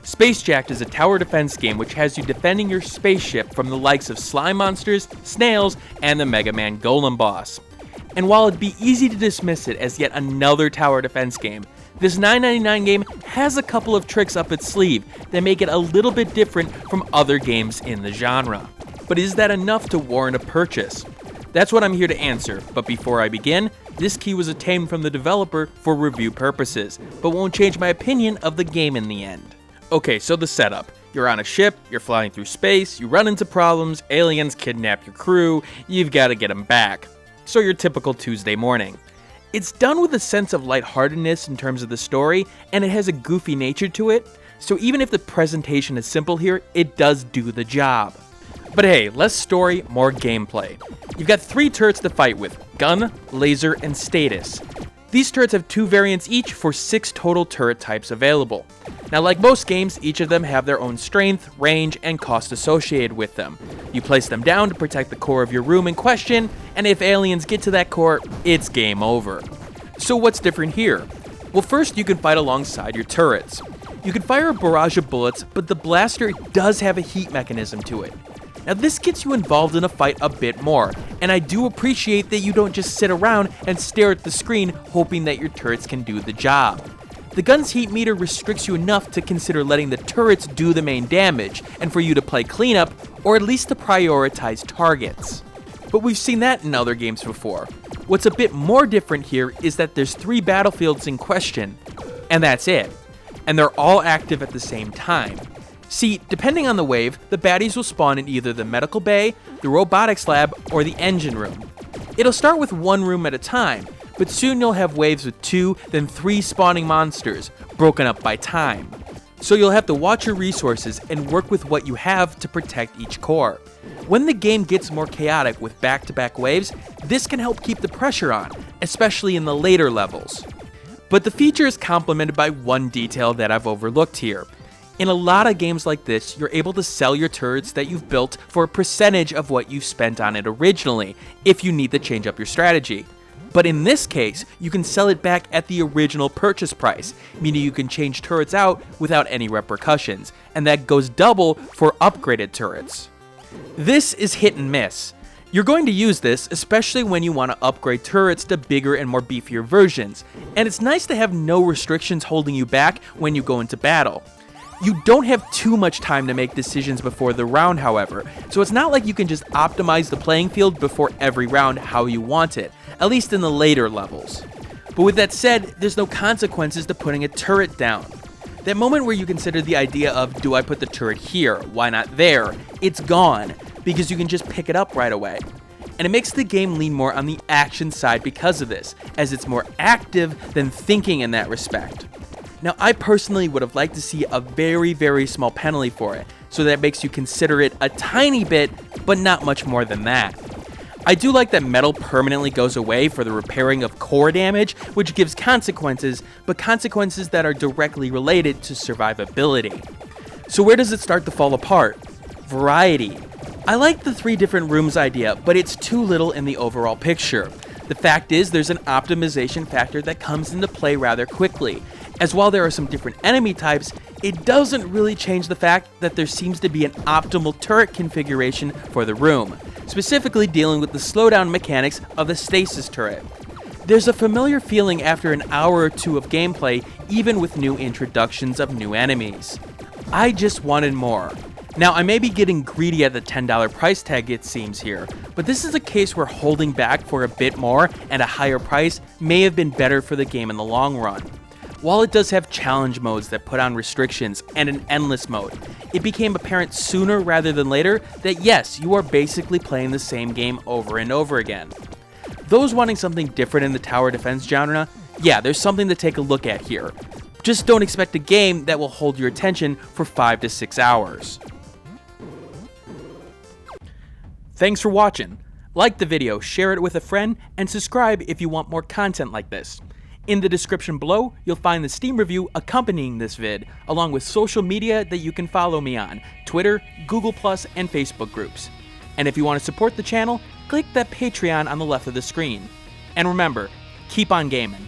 Spacejacked is a tower defense game which has you defending your spaceship from the likes of slime monsters, snails, and the Mega Man Golem boss. And while it'd be easy to dismiss it as yet another tower defense game, this $9.99 game has a couple of tricks up its sleeve that make it a little bit different from other games in the genre. But is that enough to warrant a purchase? That's what I'm here to answer, but before I begin, this key was obtained from the developer for review purposes, but won't change my opinion of the game in the end. Okay, so the setup. You're on a ship, you're flying through space, you run into problems, aliens kidnap your crew, you've got to get them back. So your typical Tuesday morning. It's done with a sense of lightheartedness in terms of the story, and it has a goofy nature to it, so even if the presentation is simple here, it does do the job. But hey, less story, more gameplay. You've got 3 turrets to fight with: gun, laser, and status. These turrets have 2 variants each for 6 total turret types available. Now, like most games, each of them have their own strength, range, and cost associated with them. You place them down to protect the core of your room in question, and if aliens get to that core, it's game over. So what's different here? Well, first you can fight alongside your turrets. You can fire a barrage of bullets, but the blaster does have a heat mechanism to it. Now this gets you involved in a fight a bit more, and I do appreciate that you don't just sit around and stare at the screen hoping that your turrets can do the job. The gun's heat meter restricts you enough to consider letting the turrets do the main damage, and for you to play cleanup, or at least to prioritize targets. But we've seen that in other games before. What's a bit more different here is that there's 3 battlefields in question, and that's it. And they're all active at the same time. See, depending on the wave, the baddies will spawn in either the medical bay, the robotics lab, or the engine room. It'll start with 1 room at a time, but soon you'll have waves with 2, then 3 spawning monsters, broken up by time. So you'll have to watch your resources and work with what you have to protect each core. When the game gets more chaotic with back-to-back waves, this can help keep the pressure on, especially in the later levels. But the feature is complemented by one detail that I've overlooked here. In a lot of games like this, you're able to sell your turrets that you've built for a percentage of what you spent on it originally, if you need to change up your strategy. But in this case, you can sell it back at the original purchase price, meaning you can change turrets out without any repercussions, and that goes double for upgraded turrets. This is hit and miss. You're going to use this, especially when you want to upgrade turrets to bigger and more beefier versions, and it's nice to have no restrictions holding you back when you go into battle. You don't have too much time to make decisions before the round, however, so it's not like you can just optimize the playing field before every round how you want it, at least in the later levels. But with that said, there's no consequences to putting a turret down. That moment where you consider the idea of, do I put the turret here, why not there, it's gone, because you can just pick it up right away. And it makes the game lean more on the action side because of this, as it's more active than thinking in that respect. Now, I personally would have liked to see a very, very small penalty for it, so that makes you consider it a tiny bit, but not much more than that. I do like that metal permanently goes away for the repairing of core damage, which gives consequences, but consequences that are directly related to survivability. So where does it start to fall apart? Variety. I like the 3 different rooms idea, but it's too little in the overall picture. The fact is, there's an optimization factor that comes into play rather quickly, as while there are some different enemy types, it doesn't really change the fact that there seems to be an optimal turret configuration for the room, specifically dealing with the slowdown mechanics of the stasis turret. There's a familiar feeling after an hour or 2 of gameplay, even with new introductions of new enemies. I just wanted more. Now, I may be getting greedy at the $10 price tag it seems here, but this is a case where holding back for a bit more and a higher price may have been better for the game in the long run. While it does have challenge modes that put on restrictions and an endless mode, it became apparent sooner rather than later that yes, you are basically playing the same game over and over again. Those wanting something different in the tower defense genre, yeah, there's something to take a look at here. Just don't expect a game that will hold your attention for 5 to 6 hours. Thanks for watching. Like the video, share it with a friend, and subscribe if you want more content like this. In the description below, you'll find the Steam review accompanying this vid, along with social media that you can follow me on, Twitter, Google+, and Facebook groups. And if you want to support the channel, click that Patreon on the left of the screen. And remember, keep on gaming.